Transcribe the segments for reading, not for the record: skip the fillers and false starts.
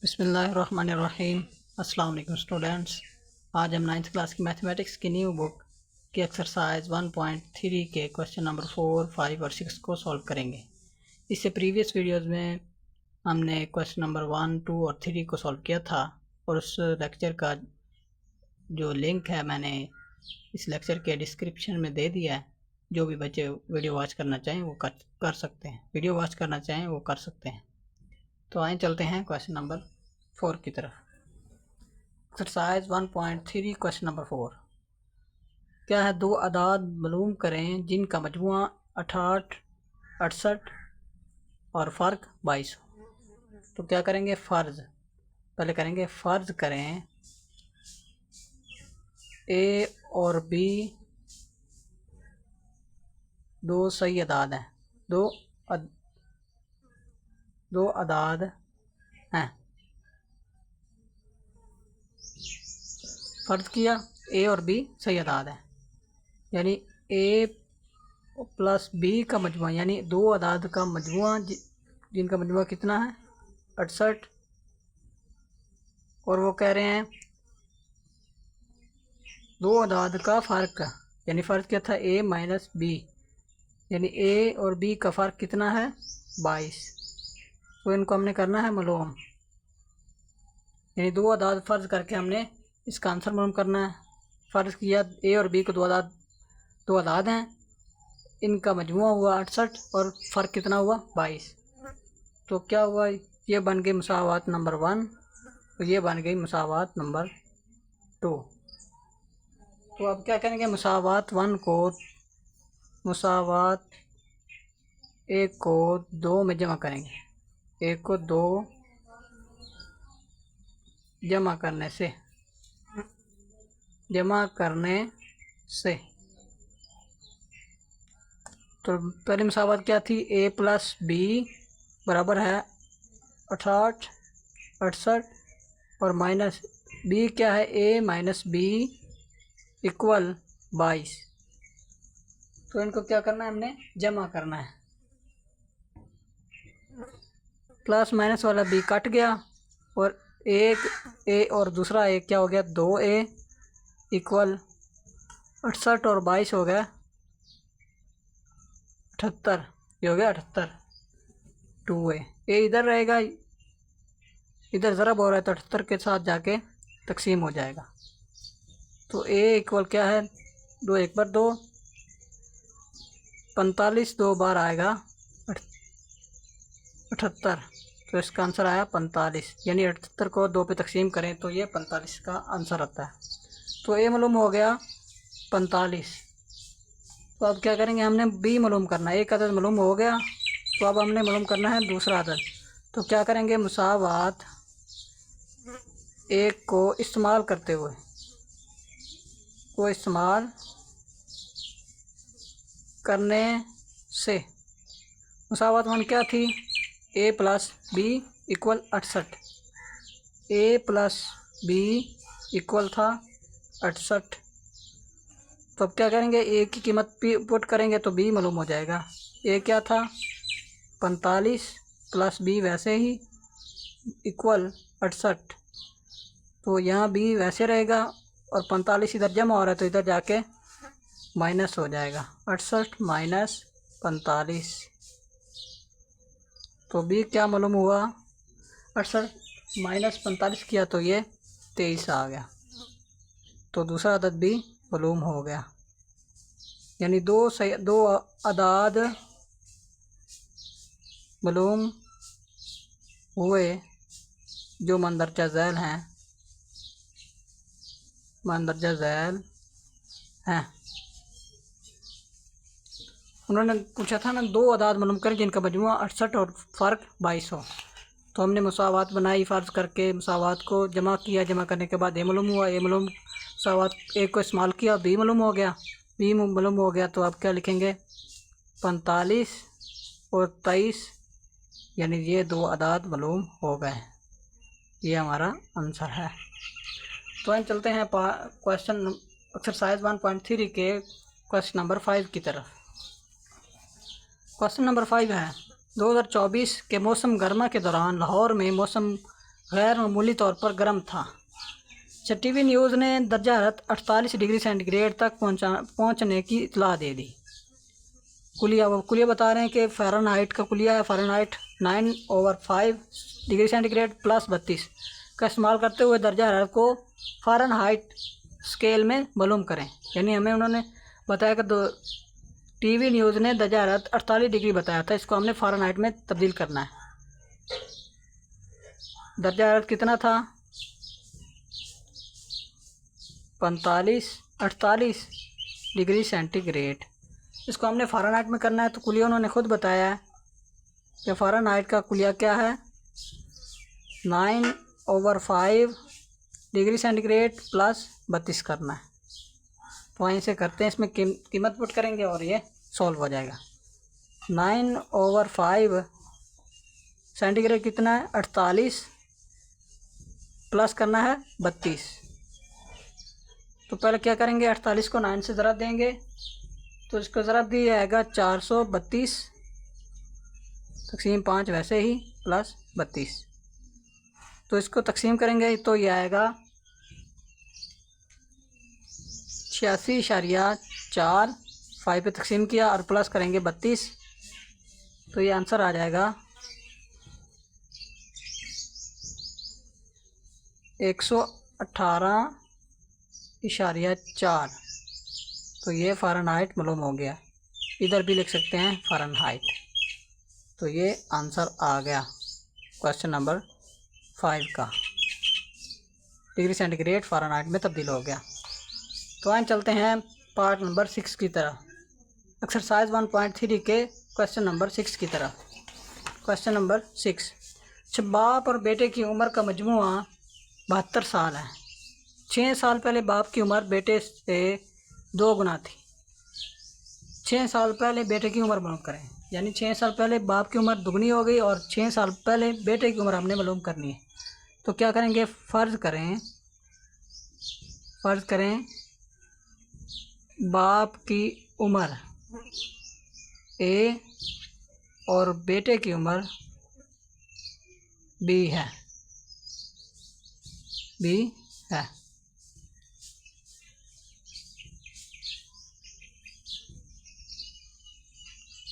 बिस्मिल्लाहिर्रहमानिर्रहीम। अस्सलाम वालेकुम स्टूडेंट्स। आज हम 9th क्लास की मैथमेटिक्स की न्यू बुक की एक्सरसाइज 1.3 के क्वेश्चन नंबर 4, 5 और 6 को सॉल्व करेंगे। इससे प्रीवियस वीडियोस में हमने क्वेश्चन नंबर 1, 2 और 3 को सॉल्व किया था और उस लेक्चर का जो लिंक है मैंने इस लेक्चर के डिस्क्रिप्शन में दे दिया है। जो भी बच्चे वीडियो वॉच करना चाहें वो कर सकते हैं, वीडियो वॉच करना चाहें वो कर सकते हैं। तो आए चलते हैं क्वेश्चन नंबर 4 की तरफ। एक्सरसाइज 1.3 क्वेश्चन नंबर 4 क्या है? दो अदाद मालूम करें जिनका मजमुआ 68, 68 और फ़र्क 22 हो। तो क्या करेंगे? फ़र्ज़ पहले करेंगे। फ़र्ज़ करें ए और बी दो सही अदाद हैं, दो अदाद हैं। फ़र्ज़ किया ए और बी सही अदाद हैं, यानी ए प्लस बी का मजमुआ, यानी दो अदाद का मजमुआ जिनका मजमुआ कितना है? 68। और वो कह रहे हैं दो अदाद का फ़र्क, यानी फ़र्क क्या था? ए माइनस बी, यानी ए और बी का फ़र्क कितना है? 22। तो इनको हमने करना है मालूम, यानी दो अदाद फ़र्ज़ करके हमने इसका आंसर मालूम करना है। फ़र्ज़ किया ए और बी को दो अदाद हैं, इनका मजमुआ हुआ 68 और फ़र्क कितना हुआ? 22। तो क्या हुआ? ये बन गई मुसावात नंबर 1 और ये बन गई मुसावात नंबर 2। तो अब क्या करेंगे? मुसावात 1 को, मुसावात 1 को 2 में जमा करेंगे। 1 को 2 जमा करने से तो पहली मुसावात क्या थी? ए प्लस बी बराबर है 68, 68 और माइनस बी क्या है? ए माइनस बी इक्वल 22। तो इनको क्या करना है? हमने जमा करना है। प्लस माइनस वाला बी कट गया और एक ए और दूसरा ए क्या हो गया? 2a इक्वल 68 और 22 हो गया 78। ये हो गया 78। 2a ए इधर रहेगा, इधर ज़रब हो रहा है तो 78 के साथ जाके तकसीम हो जाएगा। तो a इक्वल क्या है? 2 1 बार 2, 45 2 बार आएगा 78। तो इसका आंसर आया 45, यानी 78 को 2 पे तकसीम करें तो ये 45 का आंसर आता है। तो ए मालूम हो गया 45। तो अब क्या करेंगे? हमने बी मालूम करना है। एक अदद मालूम हो गया, तो अब हमने मालूम करना है दूसरा अदद। तो क्या करेंगे? मुसावात 1 को इस्तेमाल करते हुए, इस्तेमाल करने से मुसावात 1 क्या थी? ए प्लस बी इक्वल 68। ए प्लस बी इक्वल था 68। तो अब क्या करेंगे? ए की कीमत पुट करेंगे तो बी मालूम हो जाएगा। ए क्या था? 45 प्लस बी वैसे ही इक्वल 68। तो यहाँ बी वैसे रहेगा और 45 इधर जमा हो रहा है तो इधर जाके माइनस हो जाएगा। 68 माइनस 45, तो बी क्या मालूम हुआ? 68 माइनस 45 किया तो ये 23 आ गया। तो दूसरा अदद भी मालूम हो गया, यानी दो अदाद मालूम हुए जो मंदरजा झैल हैं। उन्होंने पूछा था ना, दो अदाद मालूम करें जिनका मजमुआ 68 और फ़र्क 22 हो। तो हमने मुसावात बनाई, फ़र्ज़ करके मुसावात को जमा किया। जमा करने के बाद ए मालूम हुआ, मुसावात एक को इस्तेमाल किया, बी मालूम हो गया। बी मालूम हो गया तो अब क्या लिखेंगे? 45 और 23, यानी ये दो अदाद मालूम हो गए। ये हमारा आंसर है। तो हम चलते हैं क्वेश्चन एक्सरसाइज 1.3 के क्वेश्चन नंबर 5 की तरफ। क्वेश्चन नंबर 5 है 2024 के मौसम गर्मा के दौरान लाहौर में मौसम गैर मामूली तौर पर गर्म था। टीवी न्यूज़ ने दर्जा हरारत 48 डिग्री सेंटीग्रेड तक पहुंचने की इतला दे दी। कुलिया बता रहे हैं कि फ़ारेनहाइट का कुलिया है फ़ारेनहाइट 9/5 डिग्री सेंटीग्रेड प्लस 32 का इस्तेमाल करते हुए दर्जा हरारत को फ़ारेनहाइट स्केल में मालूम करें। यानी हमें उन्होंने बताया कि टीवी न्यूज़ ने दर्जा हरारत 48 डिग्री बताया था, इसको हमने फ़ारेनहाइट में तब्दील करना है। दर्जा हरारत कितना था? 48 डिग्री सेंटीग्रेड। इसको हमने फ़ारेनहाइट में करना है, तो कुलिया उन्होंने खुद बताया है कि फ़ारेनहाइट का कुलिया क्या है 9/5 डिग्री सेंटीग्रेड प्लस 32 करना है। तो वहीं से करते हैं, इसमें कीमत पुट करेंगे और ये सॉल्व हो जाएगा। 9/5 सेंटीग्रेड कितना है 48 प्लस करना है 32। तो पहले क्या करेंगे 48 को 9 से ज़रब देंगे, तो इसको ज़रब दिया जाएगा 432 तक़सीम 5 वैसे ही प्लस 32। तो इसको तकसीम करेंगे तो ये आएगा 86.4। 5 पे तकसीम किया और प्लस करेंगे 32, तो ये आंसर आ जाएगा 118.4। तो ये फ़ारेनहाइट मालूम हो गया। इधर भी लिख सकते हैं फ़ारेनहाइट। तो ये आंसर आ गया क्वेश्चन नंबर 5 का। डिग्री सेंटीग्रेड फ़ारेनहाइट में तब्दील हो गया। तो आगे चलते हैं पार्ट नंबर 6 की तरफ, एक्सरसाइज 1.3 के क्वेश्चन नंबर 6 की तरफ। क्वेश्चन नंबर 6, बाप और बेटे की उम्र का मजमुआ 72 साल है। 6 साल पहले बाप की उम्र बेटे से 2 गुना थी। 6 साल पहले बेटे की उम्र मालूम करें। यानी 6 साल पहले बाप की उम्र दुगनी हो गई और 6 साल पहले बेटे की उम्र हमने मालूम करनी है। तो क्या करेंगे, फ़र्ज़ करें बाप की उम्र A और बेटे की उम्र B है।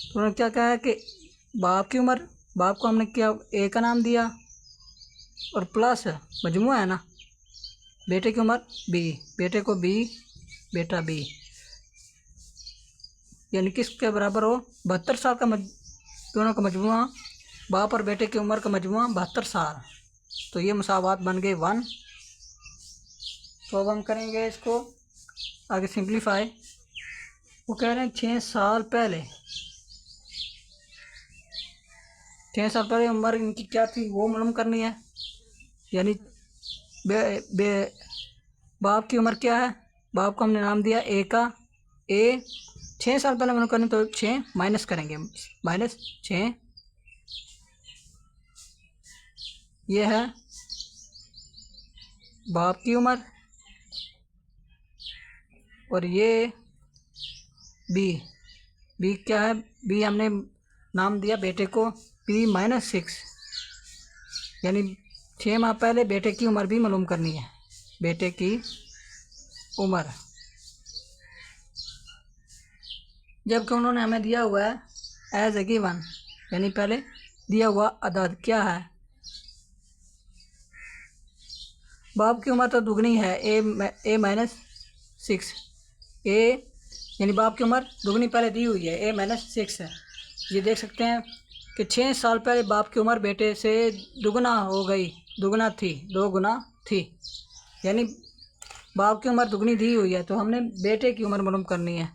तो उन्होंने क्या कहा है कि बाप की उम्र, बाप को हमने क्या A का नाम दिया और प्लस मजमूआ है ना, बेटे की उम्र B, बेटे को B, बेटा B, यानी किसके बराबर हो 72 साल का दोनों का मजमूआ, बाप और बेटे की उम्र का मजमूआ 72 साल। तो ये मुसावात बन गए 1। तो अब हम करेंगे इसको आगे सिंप्लीफाई। वो कह रहे हैं 6 साल पहले उम्र इनकी क्या थी वो मालूम करनी है। यानी बाप की उम्र क्या है, बाप को हमने नाम दिया A का। A 6 साल पहले मालूम करनी, तो 6 माइनस करेंगे, -6। ये है बाप की उम्र और ये B क्या है, B हमने नाम दिया बेटे को B -6। यानी 6 माह पहले बेटे की उम्र भी मालूम करनी है, बेटे की उम्र। जबकि उन्होंने हमें दिया हुआ है एज ए गिवन, यानी पहले दिया हुआ अदद क्या है, बाप की उम्र तो दुगनी है A -6। यानी बाप की उम्र दुगनी पहले दी हुई है A -6 है। ये देख सकते हैं कि 6 साल पहले बाप की उम्र बेटे से दुगना हो गई, 2 गुना थी। यानी बाप की उम्र दुगनी दी हुई है, तो हमने बेटे की उम्र मालूम करनी है।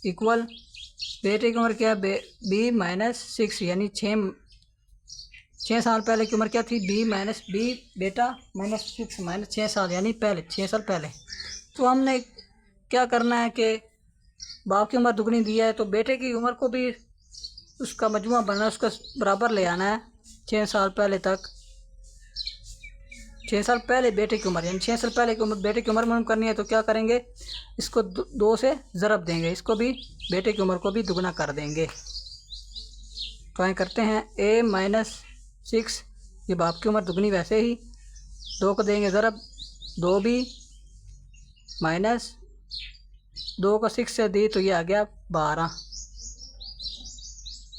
इक्वल बेटे की उम्र क्या है B -6, यानी 6 साल पहले की उम्र क्या थी B बेटा -6 -6 साल, यानी पहले 6 साल पहले। तो हमने क्या करना है कि बाप की उम्र दुगनी दी है, तो बेटे की उम्र को भी उसका मजमुआ बनना, उसका बराबर ले आना है 6 साल पहले तक। 6 साल पहले बेटे की उम्र, यानी 6 साल पहले की उम्र बेटे की उम्र मालूम करनी है। तो क्या करेंगे, इसको 2 से ज़रब देंगे, इसको भी बेटे की उम्र को भी दुगना कर देंगे। तो यहाँ करते हैं A -6 ये बाप की उम्र दुगनी वैसे ही 2 को देंगे ज़रब 2b माइनस 2 को 6 से दी तो ये आ गया 12।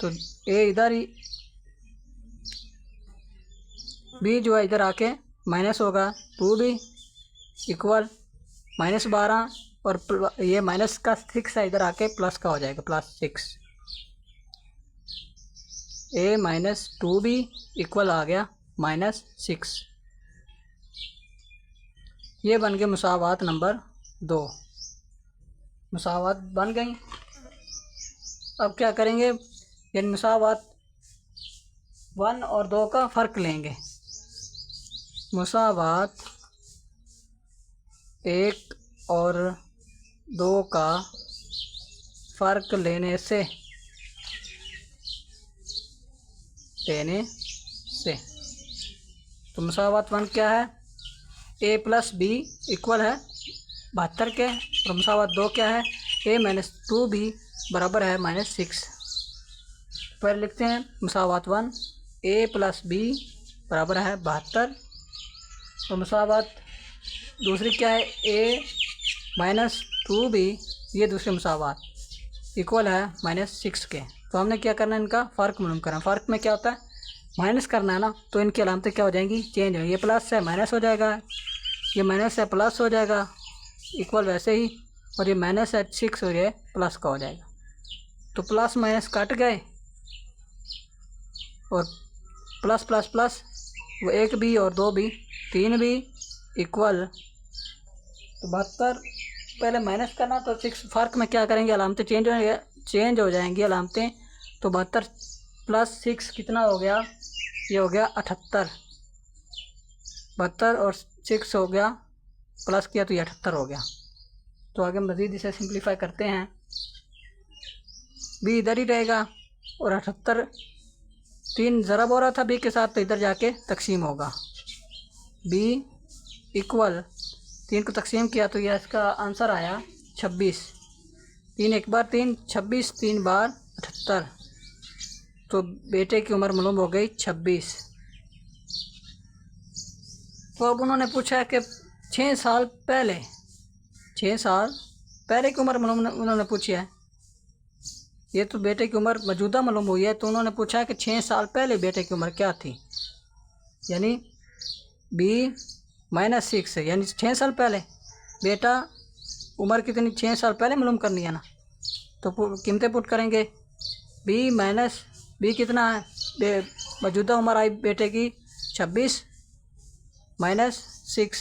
तो ए इधर ही बी जो है इधर आके माइनस होगा 2b इक्वल -12 और ये माइनस का 6 है इधर आके प्लस का हो जाएगा +6। a माइनस 2b इक्वल आ गया -6। ये बन गए मुसावात नंबर 2। मुसावात बन गई। अब क्या करेंगे, यानी मुसावात 1 और 2 का फ़र्क लेंगे। मुसावात 1 और 2 का फ़र्क लेने से तो मुसावात 1 क्या है, a + b इक्वल है 72 के, और मुसावात 2 क्या है, a - 2b बराबर है -6। पहले लिखते हैं मुसावात 1 a + b बराबर है 72, और मुसावात दूसरी क्या है a - 2b, ये दूसरी मुसावात इक्वल है -6 के। तो हमने क्या करना है, इनका फ़र्क मालूम करना। फ़र्क में क्या होता है, माइनस करना है ना, तो इनकी अलामतें क्या हो जाएंगी, चेंज हो। ये प्लस है माइनस हो जाएगा, ये माइनस है प्लस हो जाएगा इक्वल वैसे ही, और ये माइनस है 6 और ये प्लस का हो जाएगा। तो प्लस माइनस कट गए और प्लस प्लस प्लस, वो 1b और 2b 3b इक्वल तो 72। पहले माइनस करना तो 6, फ़र्क में क्या करेंगे, अलामतें चेंज हो जाएंगी अलामतें। तो 72 + 6 कितना हो गया, ये हो गया 78। 72 और 6 हो गया, प्लस किया तो ये 78 हो गया। तो आगे मज़ीद इसे सिंप्लीफाई करते हैं। b इधर ही रहेगा और 78 3 ज़रब हो रहा था b के साथ, तो इधर जाके तकसीम होगा। b इक्वल 3 को तकसीम किया तो यह इसका आंसर आया 26। 3 एक बार 3 26, 3 बार 78, तो बेटे की उम्र मालूम हो गई 26। तो अब उन्होंने पूछा कि 6 साल पहले की उम्र मालूम उन्होंने पूछी है। ये तो बेटे की उम्र मौजूदा मालूम हुई है, तो उन्होंने पूछा कि 6 साल पहले बेटे की उम्र क्या थी, यानी b - 6 है, यानी 6 साल पहले बेटा उम्र कितनी 6 साल पहले मालूम करनी है ना। तो कीमतें पुट करेंगे, b कितना है, मौजूदा उम्र आई बेटे की 26 - 6,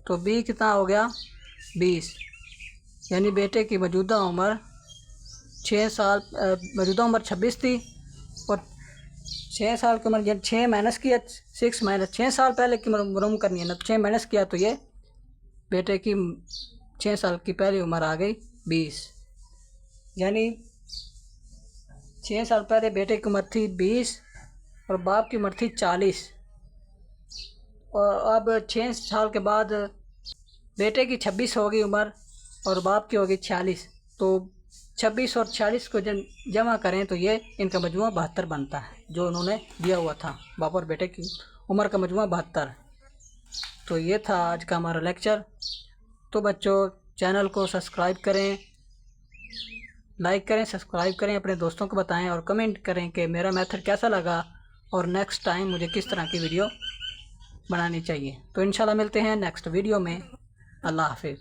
तो b कितना हो गया 20, यानी बेटे की मौजूदा उम्र 26 थी, और 6 साल की उम्र, जब 6 माइनस किया 6 माइनस 6 साल पहले की मालूम करनी है ना, 6 माइनस किया तो ये बेटे की 6 साल की पहली उम्र आ गई 20, यानी 6 साल पहले बेटे की उम्र थी 20 और बाप की उम्र थी 40। और अब 6 साल के बाद बेटे की 26 होगी उम्र और बाप की होगी 46, तो 26 और 46 को जब जमा करें तो ये इनका मजमूआ 72 बनता है, जो उन्होंने दिया हुआ था। बाप और बेटे की उम्र का मजमूआ 72। तो ये था आज का हमारा लेक्चर। तो बच्चों, चैनल को सब्सक्राइब करें, लाइक करें, सब्सक्राइब करें, अपने दोस्तों को बताएं और कमेंट करें कि मेरा मेथड कैसा लगा और नेक्स्ट टाइम मुझे किस तरह की वीडियो बनानी चाहिए। तो इंशाल्लाह मिलते हैं नेक्स्ट वीडियो में। अल्लाह हाफिज़।